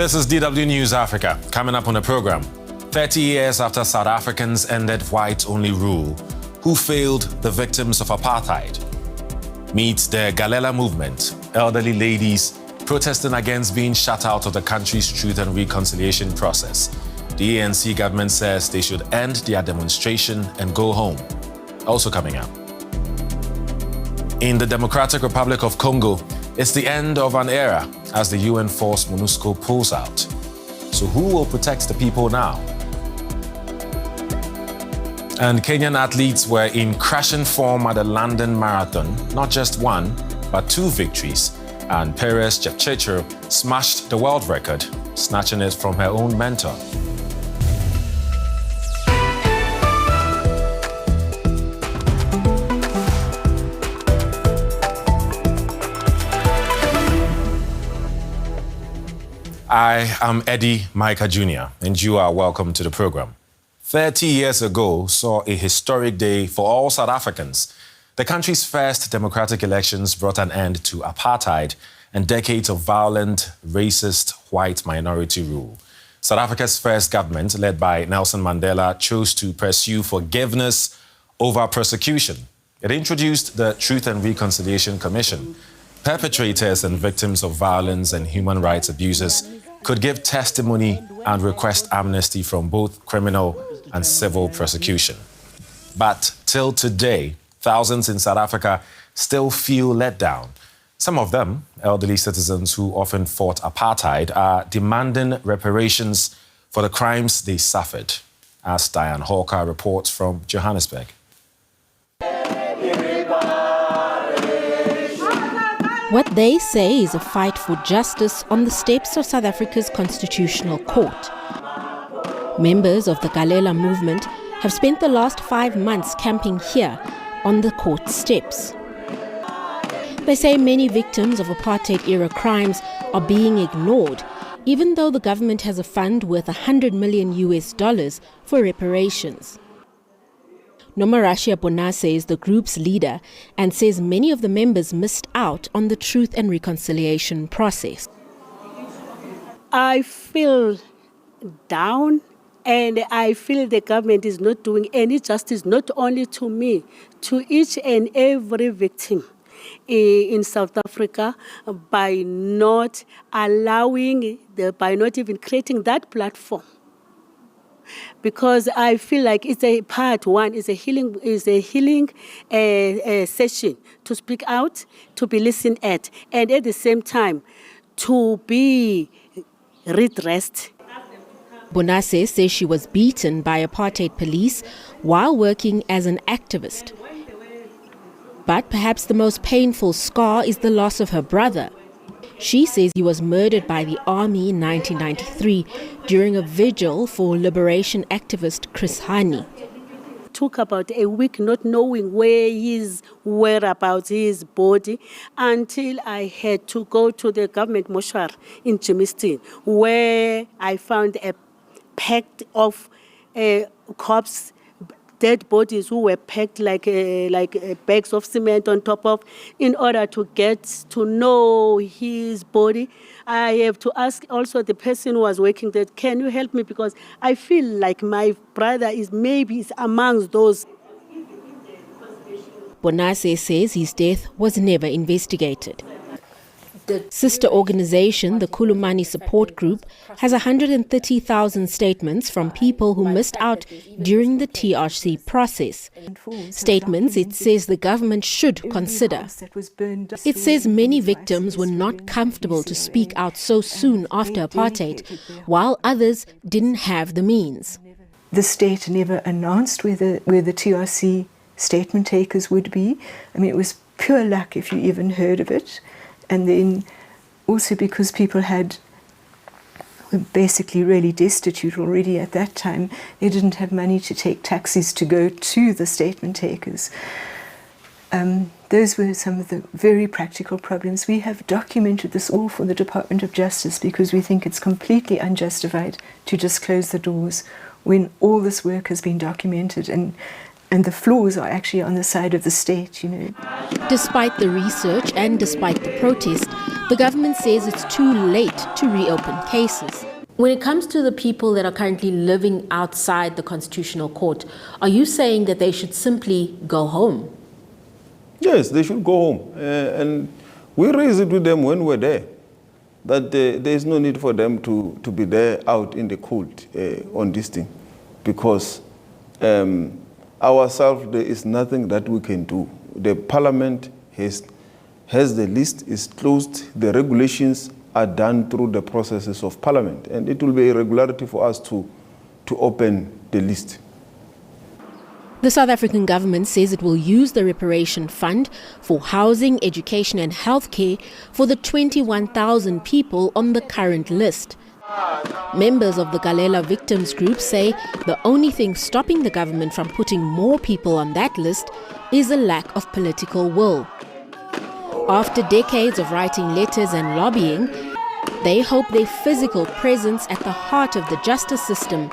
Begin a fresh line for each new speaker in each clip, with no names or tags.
This is DW News Africa. Coming up on the program, 30 years after South Africans ended white-only rule, who failed the victims of apartheid? Meet the Galela movement, elderly ladies protesting against being shut out of the country's truth and reconciliation process. The ANC government says they should end their demonstration and go home. Also coming up. In the Democratic Republic of Congo, it's the end of an era as the UN force MONUSCO pulls out. So who will protect the people now? And Kenyan athletes were in crashing form at the London Marathon. Not just one, but two victories. And Perez Jepchirchir smashed the world record, snatching it from her own mentor. I am Eddie Micah Jr., and you are welcome to the program. 30 years ago saw a historic day for all South Africans. The country's first democratic elections brought an end to apartheid and decades of violent, racist, white minority rule. South Africa's first government, led by Nelson Mandela, chose to pursue forgiveness over persecution. It introduced the Truth and Reconciliation Commission. Perpetrators and victims of violence and human rights abuses could give testimony and request amnesty from both criminal and civil prosecution. But till today, thousands in South Africa still feel let down. Some of them, elderly citizens who often fought apartheid, are demanding reparations for the crimes they suffered, as Diane Hawker reports from Johannesburg.
What they say is a fight for justice on the steps of South Africa's Constitutional Court. Members of the Galela movement have spent the last 5 months camping here on the court steps. They say many victims of apartheid-era crimes are being ignored, even though the government has a fund worth $100 million for reparations. Nomarashia Bonase is the group's leader and says many of the members missed out on the Truth and Reconciliation process.
I feel down and I feel the government is not doing any justice, not only to me, to each and every victim in South Africa by not by not even creating that platform. Because I feel like it's a part one, is a healing session to speak out, to be listened at, and at the same time to be redressed.
Bonase says she was beaten by apartheid police while working as an activist. But perhaps the most painful scar is the loss of her brother. She says he was murdered by the army in 1993 during a vigil for liberation activist Chris Hani.
It took about a week not knowing where his whereabouts, his body, until I had to go to the government mortuary in Germiston, where I found a packed of corpse, dead bodies who were packed like bags of cement on top of. In order to get to know his body, I have to ask also the person who was working there, can you help me? Because I feel like my brother is amongst those.
Bonase says his death was never investigated. The sister organization, the Khulumani Support Group, has 130,000 statements from people who missed out during the DRC process. Statements it says the government should consider. It says many victims were not comfortable to speak out so soon after apartheid, while others didn't have the means.
The state never announced where the TRC statement takers would be. I mean, it was pure luck if you even heard of it. And then also because people were basically really destitute already at that time, they didn't have money to take taxis to go to the statement takers. Those were some of the very practical problems. We have documented this all for the Department of Justice because we think it's completely unjustified to just close the doors when all this work has been documented. And and the flaws are actually on the side of the state,
Despite the research and despite the protest, the government says it's too late to reopen cases. When it comes to the people that are currently living outside the Constitutional Court, are you saying that they should simply go home?
Yes, they should go home. And we raised it with them when we were there, that there is no need for them to be there out in the cold on this thing, because ourselves, there is nothing that we can do. The parliament has the list, is closed, the regulations are done through the processes of parliament, and it will be a irregularity for us to open the list.
The South African government says it will use the reparation fund for housing, education and healthcare for the 21,000 people on the current list. Members of the Galela victims group say the only thing stopping the government from putting more people on that list is a lack of political will. After decades of writing letters and lobbying, they hope their physical presence at the heart of the justice system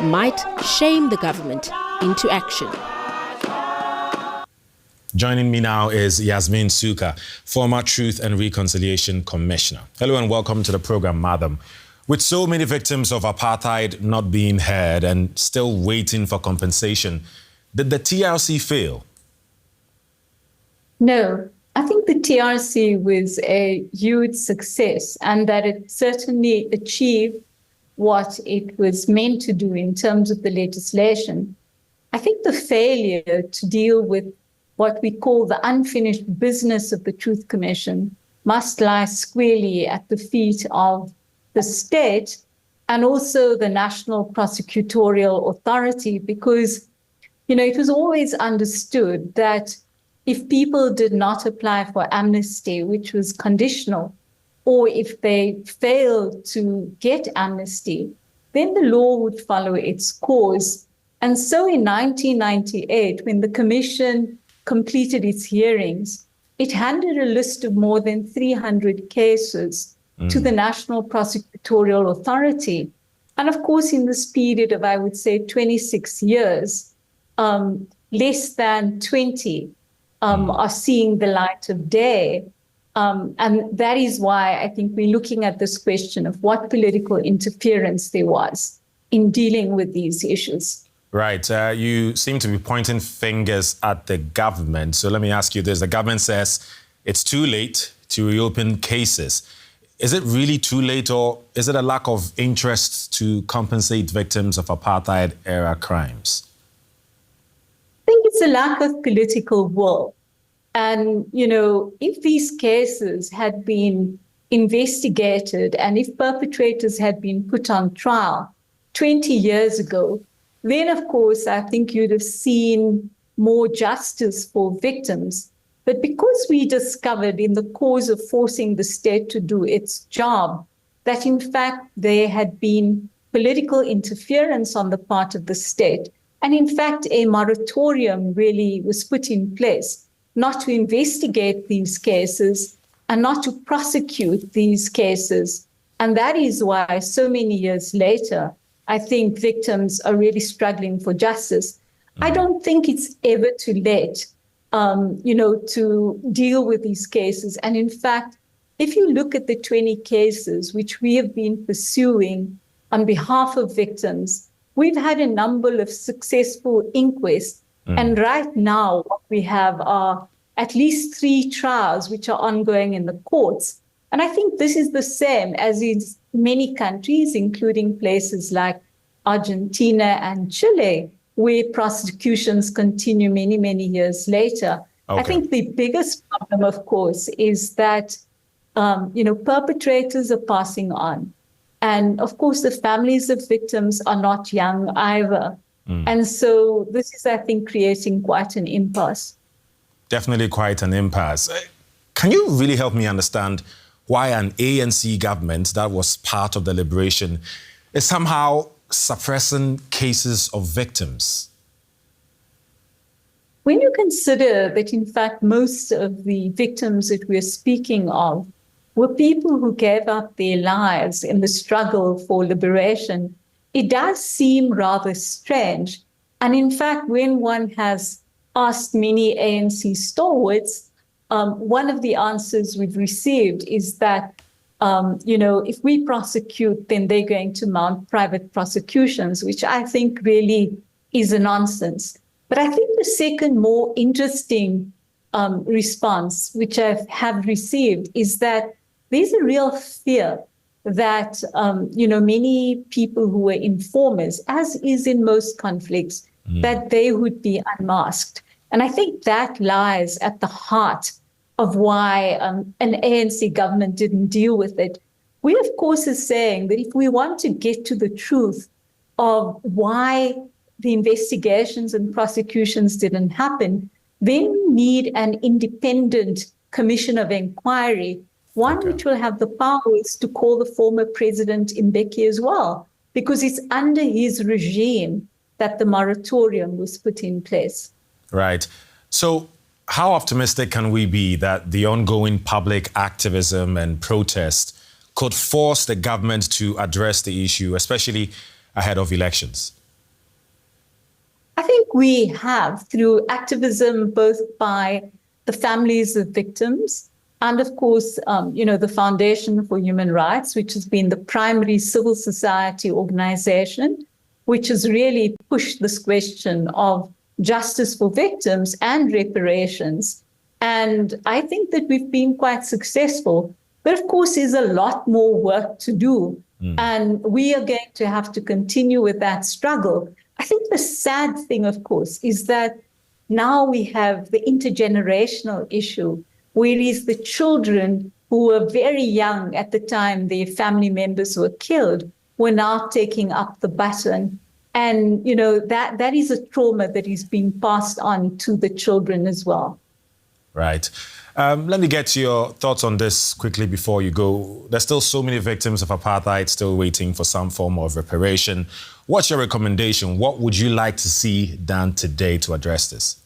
might shame the government into action.
Joining me now is Yasmin Suka, former Truth and Reconciliation Commissioner. Hello and welcome to the program, Madam. With so many victims of apartheid not being heard and still waiting for compensation, did the TRC fail?
No, I think the TRC was a huge success, and that it certainly achieved what it was meant to do in terms of the legislation. I think the failure to deal with what we call the unfinished business of the Truth Commission must lie squarely at the feet of the state and also the National Prosecutorial Authority, because, it was always understood that if people did not apply for amnesty, which was conditional, or if they failed to get amnesty, then the law would follow its course. And so in 1998, when the Commission completed its hearings, it handed a list of more than 300 cases to the National Prosecutorial Authority. And of course, in this period of, I would say, 26 years, less than 20 are seeing the light of day. And that is why I think we're looking at this question of what political interference there was in dealing with these issues.
Right. You seem to be pointing fingers at the government. So let me ask you this. The government says it's too late to reopen cases. Is it really too late, or is it a lack of interest to compensate victims of apartheid-era crimes?
I think it's a lack of political will. And, if these cases had been investigated and if perpetrators had been put on trial 20 years ago, then, of course, I think you'd have seen more justice for victims. But because we discovered in the course of forcing the state to do its job that, in fact, there had been political interference on the part of the state, and in fact, a moratorium really was put in place not to investigate these cases and not to prosecute these cases. And that is why so many years later, I think victims are really struggling for justice. I don't think it's ever too late, to deal with these cases. And in fact, if you look at the 20 cases which we have been pursuing on behalf of victims, we've had a number of successful inquests. And right now, what we have are at least 3 trials which are ongoing in the courts. And I think this is the same as in many countries, including places like Argentina and Chile, where prosecutions continue many, many years later. Okay. I think the biggest problem, of course, is that, perpetrators are passing on. And of course, the families of victims are not young either. And so this is, I think, creating quite an impasse.
Definitely quite an impasse. Can you really help me understand why an ANC government that was part of the liberation is somehow suppressing cases of victims?
When you consider that, in fact, most of the victims that we're speaking of were people who gave up their lives in the struggle for liberation, it does seem rather strange And in fact, when one has asked many ANC stalwarts, one of the answers we've received is that, if we prosecute, then they're going to mount private prosecutions, which I think really is a nonsense. But I think the second more interesting response, which I have received, is that there's a real fear that, many people who were informers, as is in most conflicts, that they would be unmasked. And I think that lies at the heart of why an ANC government didn't deal with it. We, of course, are saying that if we want to get to the truth of why the investigations and prosecutions didn't happen, then we need an independent commission of inquiry, one which will have the powers to call the former president Mbeki as well, because it's under his regime that the moratorium was put in place.
Right. So how optimistic can we be that the ongoing public activism and protest could force the government to address the issue, especially ahead of elections?
I think we have, through activism both by the families of victims and, of course, the Foundation for Human Rights, which has been the primary civil society organization, which has really pushed this question of justice for victims and reparations. And I think that we've been quite successful. But of course, there's a lot more work to do. And we are going to have to continue with that struggle. I think the sad thing, of course, is that now we have the intergenerational issue, whereas the children who were very young at the time their family members were killed were now taking up the baton. And, that is a trauma that is being passed on to the children as well.
Right. Let me get to your thoughts on this quickly before you go. There's still so many victims of apartheid still waiting for some form of reparation. What's your recommendation? What would you like to see done today to address this?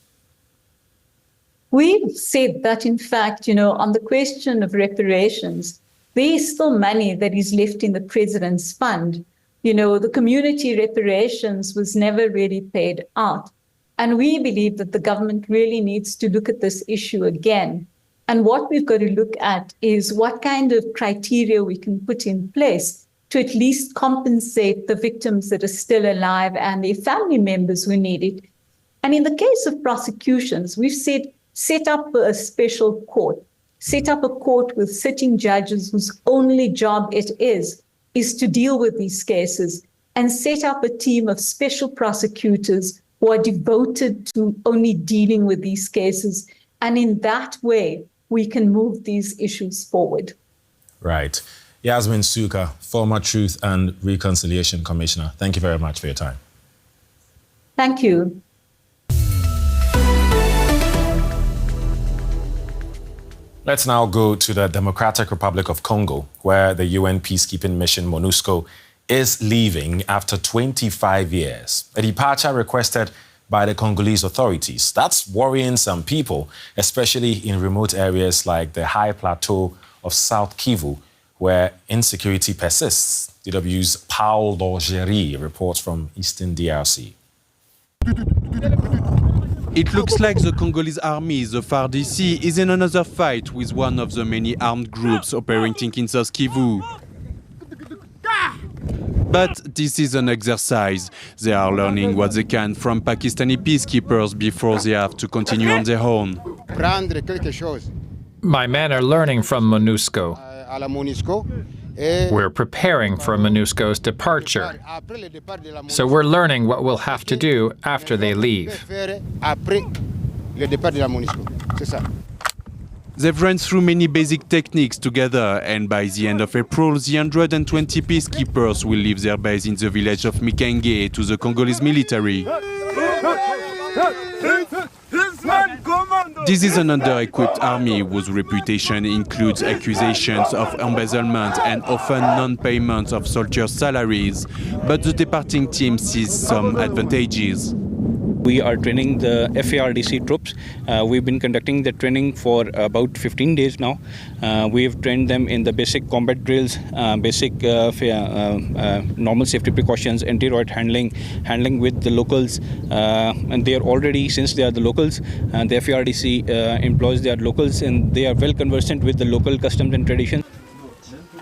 We've said that, in fact, on the question of reparations, there is still money that is left in the president's fund. The community reparations was never really paid out. And we believe that the government really needs to look at this issue again. And what we've got to look at is what kind of criteria we can put in place to at least compensate the victims that are still alive and their family members who need it. And in the case of prosecutions, we've said set up a special court, set up a court with sitting judges whose only job it is to deal with these cases, and set up a team of special prosecutors who are devoted to only dealing with these cases. And in that way, we can move these issues forward.
Right. Yasmin Suka, former Truth and Reconciliation Commissioner, thank you very much for your time.
Thank you.
Let's now go to the Democratic Republic of Congo, where the UN peacekeeping mission MONUSCO is leaving after 25 years. A departure requested by the Congolese authorities. That's worrying some people, especially in remote areas like the high plateau of South Kivu, where insecurity persists. DW's Paul Dorgerie reports from Eastern DRC.
It looks like the Congolese army, the FARDC, is in another fight with one of the many armed groups operating in South Kivu. But this is an exercise. They are learning what they can from Pakistani peacekeepers before they have to continue on their own.
My men are learning from MONUSCO. We're preparing for MONUSCO's departure. So we're learning what we'll have to do after they leave.
They've run through many basic techniques together, and by the end of April, the 120 peacekeepers will leave their base in the village of Mikenge to the Congolese military. This is an under-equipped army whose reputation includes accusations of embezzlement and often non-payment of soldiers' salaries, but the departing team sees some advantages.
We are training the FARDC troops. We've been conducting the training for about 15 days now. We've trained them in the basic combat drills, basic normal safety precautions, anti-riot handling with the locals. And they are already, since they are the locals, and the FARDC employs their locals, and they are well conversant with the local customs and traditions.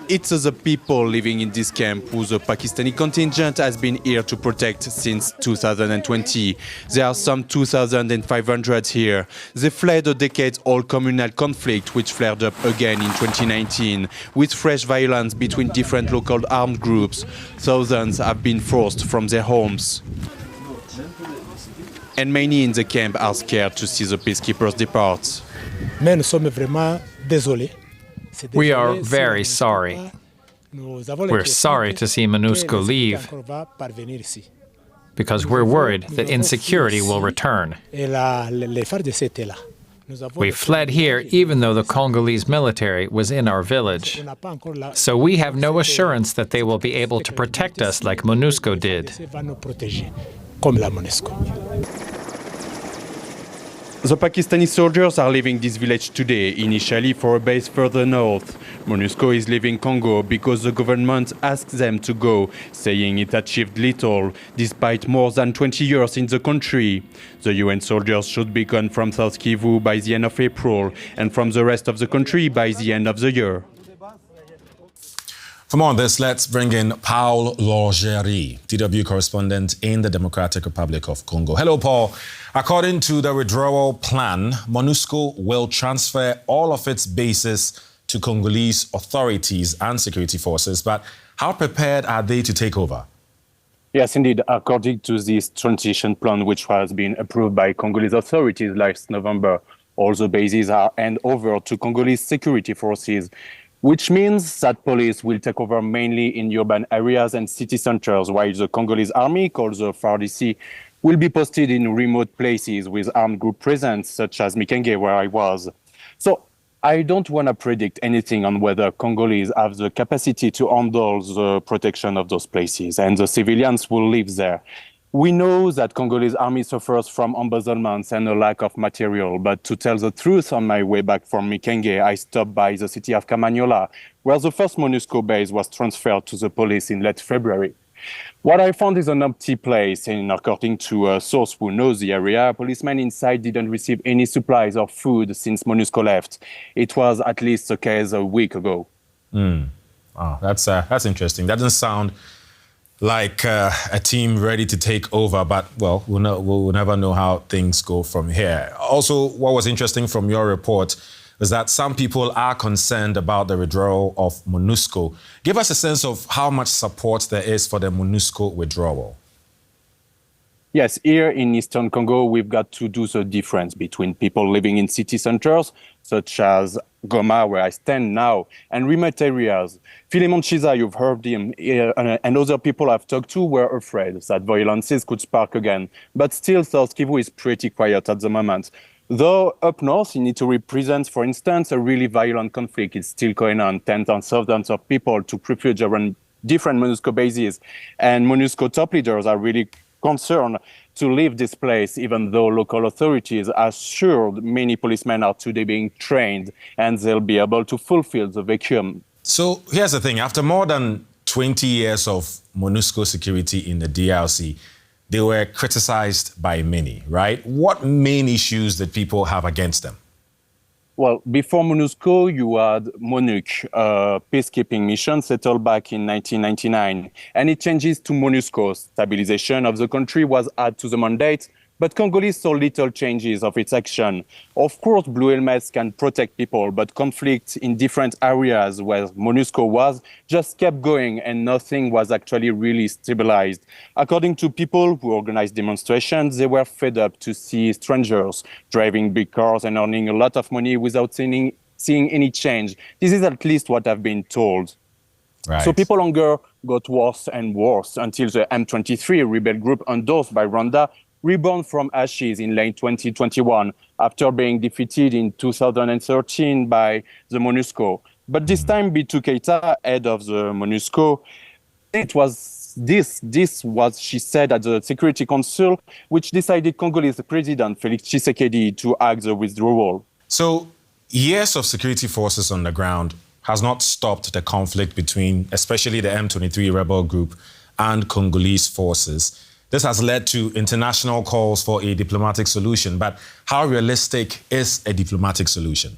It's the people living in this camp who the Pakistani contingent has been here to protect since 2020. There are some 2,500 here. They fled a decade-old communal conflict which flared up again in 2019 with fresh violence between different local armed groups. Thousands have been forced from their homes. And many in the camp are scared to see the peacekeepers depart.
Mais nous sommes vraiment désolés.
We are very sorry. We're sorry to see MONUSCO leave because we're worried that insecurity will return. We fled here even though the Congolese military was in our village. So we have no assurance that they will be able to protect us like MONUSCO did.
The Pakistani soldiers are leaving this village today, initially for a base further north. MONUSCO is leaving Congo because the government asked them to go, saying it achieved little, despite more than 20 years in the country. The UN soldiers should be gone from South Kivu by the end of April, and from the rest of the country by the end of the year.
For more on this, let's bring in Paul Lorgerie, DW correspondent in the Democratic Republic of Congo. Hello, Paul. According to the withdrawal plan, MONUSCO will transfer all of its bases to Congolese authorities and security forces. But how prepared are they to take over?
Yes, indeed. According to this transition plan, which has been approved by Congolese authorities last November, all the bases are handed over to Congolese security forces, which means that police will take over mainly in urban areas and city centers, while the Congolese army, called the FARDC, will be posted in remote places with armed group presence, such as Mikenge, where I was. So I don't want to predict anything on whether Congolese have the capacity to handle the protection of those places, and the civilians will live there. We know that Congolese army suffers from embezzlements and a lack of material, but to tell the truth, on my way back from Mikenge, I stopped by the city of Kamanyola, where the first MONUSCO base was transferred to the police in late February. What I found is an empty place, and according to a source who knows the area, policemen inside didn't receive any supplies or food since MONUSCO left. It was at least the case a week ago.
Oh, that's interesting. That doesn't sound like a team ready to take over, but, well, we'll never know how things go from here. Also, what was interesting from your report is that some people are concerned about the withdrawal of MONUSCO. Give us a sense of how much support there is for the MONUSCO withdrawal.
Yes, here in Eastern Congo, we've got to do the difference between people living in city centers, such as Goma, where I stand now, and remote areas. Philemon Chiza, you've heard him, and other people I've talked to were afraid that violences could spark again. But still, South Kivu is pretty quiet at the moment. Though up north, in Ituri presents, for instance, a really violent conflict is still going on. Tens and thousands of people took refuge around different MONUSCO bases, and MONUSCO top leaders are really concerned to leave this place, even though local authorities assured many policemen are today being trained and they'll be able to fulfill the vacuum.
So here's the thing. After more than 20 years of MONUSCO security in the DRC, they were criticized by many, right? What main issues did people have against them?
Well, before MONUSCO, you had MONUC, a peacekeeping mission settled back in 1999. And it changes to MONUSCO. Stabilization of the country was added to the mandate, but Congolese saw little changes of its action. Of course, blue helmets can protect people, but conflict in different areas where MONUSCO was just kept going and nothing was actually really stabilized. According to people who organized demonstrations, they were fed up to see strangers driving big cars and earning a lot of money without seeing any change. This is at least what I've been told.
Right.
So people hunger got worse and worse until the M23 rebel group endorsed by Rwanda reborn from ashes in late 2021 after being defeated in 2013 by the MONUSCO. But this time, Bitu Keita, head of the MONUSCO, it was this was she said at the Security Council, which decided Congolese President Felix Tshisekedi to act the withdrawal.
So years of security forces on the ground has not stopped the conflict between especially the M23 rebel group and Congolese forces. This has led to international calls for a diplomatic solution. But how realistic is a diplomatic solution?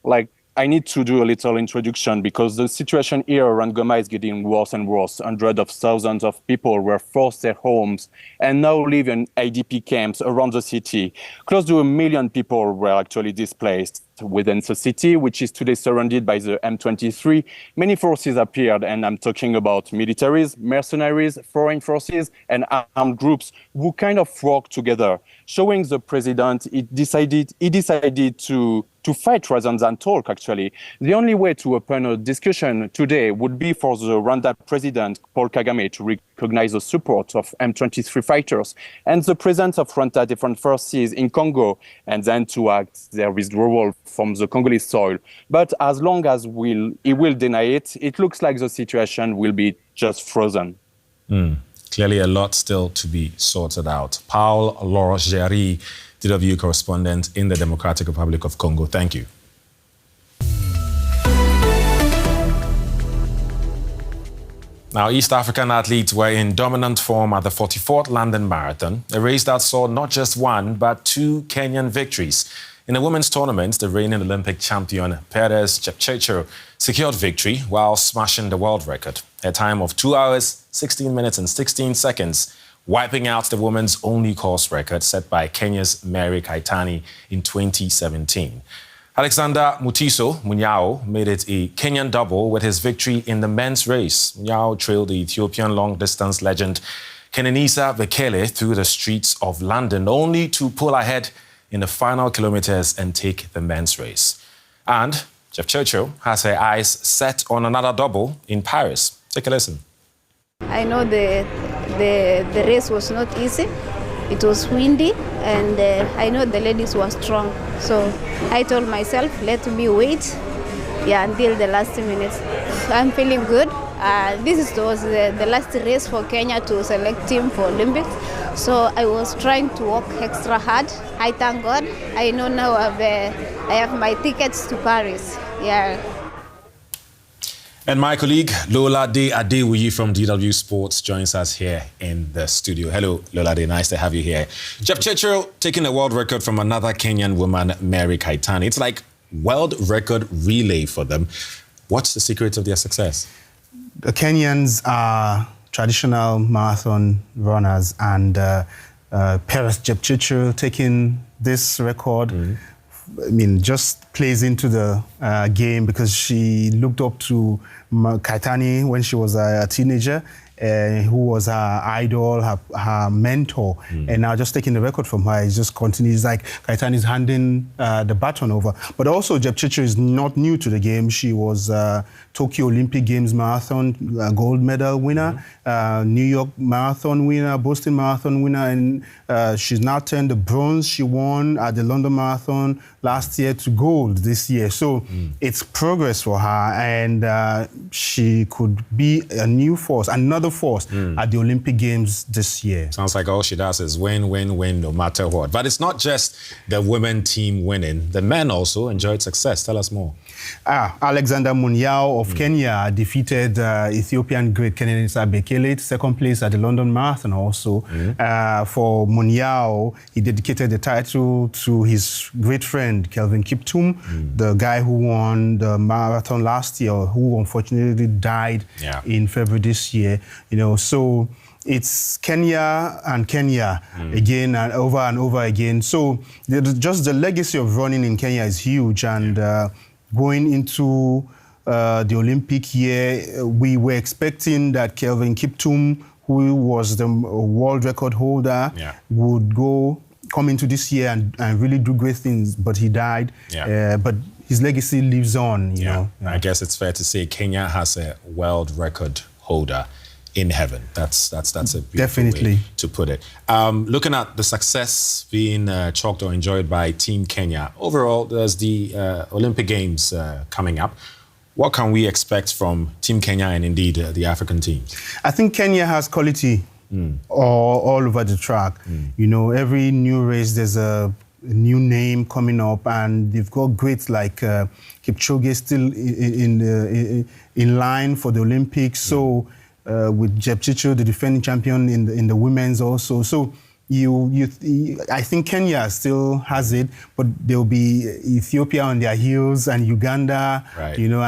Like, I need to do a little introduction because the situation here around Goma is getting worse and worse. Hundreds of thousands of people were forced their homes and now live in IDP camps around the city. Close to 1 million people were actually displaced within the city, which is today surrounded by the M23. Many forces appeared, and I'm talking about militaries, mercenaries, foreign forces, and armed groups who kind of work together, showing the president he decided to fight rather than talk, actually. The only way to open a discussion today would be for the Rwanda president, Paul Kagame, to recognize the support of M23 fighters and the presence of Rwanda different forces in Congo, and then to act their withdrawal from the Congolese soil. But as long as he will deny it, it looks like the situation will be just frozen.
Clearly a lot still to be sorted out. Paul Lorogeri, DW correspondent in the Democratic Republic of Congo. Thank you. Now, East African athletes were in dominant form at the 44th London Marathon, a race that saw not just one, but two Kenyan victories. In the women's tournament, the reigning Olympic champion Perez Chepchirchir secured victory while smashing the world record, a time of 2 hours, 16 minutes and 16 seconds, wiping out the women's only course record set by Kenya's Mary Kaitani in 2017. Alexander Mutiso Munyao made it a Kenyan double with his victory in the men's race. Munyao trailed the Ethiopian long-distance legend Kenenisa Bekele through the streets of London, only to pull ahead in the final kilometers and take the men's race. And Chepchirchir has her eyes set on another double in Paris. Take a listen.
I know the race was not easy. It was windy, and I know the ladies were strong. So I told myself, let me wait until the last minutes. I'm feeling good. This was the last race for Kenya to select team for Olympics. So I was trying to work extra hard. I thank God. I know now I have my tickets to Paris. Yeah.
And my colleague Lola De Adewuyi from DW Sports joins us here in the studio. Hello, Lola De, nice to have you here. Chepchirchir taking a world record from another Kenyan woman, Mary Kaitani. It's like world record relay for them. What's the secret of their success?
The Kenyans are traditional marathon runners, and Perez Chepchirchir taking this record, I mean, just plays into the game because she looked up to Kaitani when she was a teenager, who was her idol, her mentor, and now just taking the record from her, it just continues. Like Kaitani's handing the baton over. But also, Chepchirchir is not new to the game. She was Tokyo Olympic Games marathon gold medal winner, New York marathon winner, Boston marathon winner, and she's now turned the bronze she won at the London Marathon last year to gold this year. So it's progress for her, and she could be a new force, another force at the Olympic Games this year.
Sounds like all she does is win, win, win, no matter what. But it's not just the women team winning. The men also enjoyed success. Tell us more.
Alexander Munyao of Kenya defeated Ethiopian great Kenenisa Bekele, second place at the London Marathon also. For Munyao, he dedicated the title to his great friend, Kelvin Kiptum, the guy who won the marathon last year, who unfortunately died in February this year. You know, so it's Kenya and Kenya again and over again. So just the legacy of running in Kenya is huge, and going into the Olympic year, we were expecting that Kelvin Kiptum, who was the world record holder, would come into this year and really do great things, but he died. But his legacy lives on, you know.
I guess it's fair to say Kenya has a world record holder in heaven. That's a beautiful way to put it. Looking at the success being chalked or enjoyed by Team Kenya, overall, there's the Olympic Games coming up. What can we expect from Team Kenya and indeed the African teams?
I think Kenya has quality all over the track. You know, every new race there's a new name coming up, and they've got greats like Kipchoge still in line for the Olympics. So with Jepchicho, the defending champion in the women's also. So I think Kenya still has it, but there'll be Ethiopia on their heels and Uganda, you know,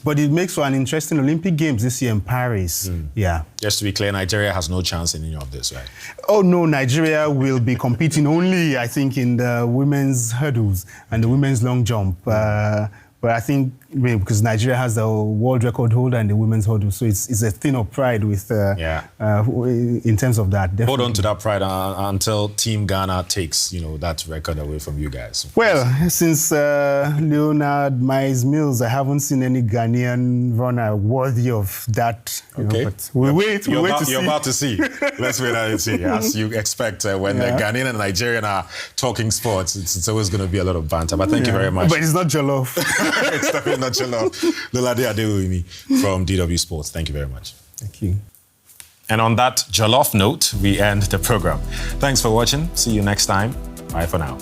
but it makes for an interesting Olympic Games this year in Paris. Yeah.
Just to be clear, Nigeria has no chance in any of this, right?
Oh no, Nigeria will be competing only, I think, in the women's hurdles and the women's long jump. But I think because Nigeria has the world record holder in the women's hurdle, so it's a thing of pride with in terms of that. Definitely.
Hold on to that pride until Team Ghana takes, you know, that record away from you guys.
Well, since Leonard Miles Mills, I haven't seen any Ghanaian runner worthy of that.
Okay,
but we'll wait to see.
You're about to see. Let's wait and see. As you expect, when the Ghanaian and Nigerian are talking sports, it's always going to be a lot of banter. But thank you very much.
But it's not jollof.
It's definitely not jollof. Lolade Adewumi from DW Sports. Thank you very much.
Thank you.
And on that jollof note, we end the program. Thanks for watching. See you next time. Bye for now.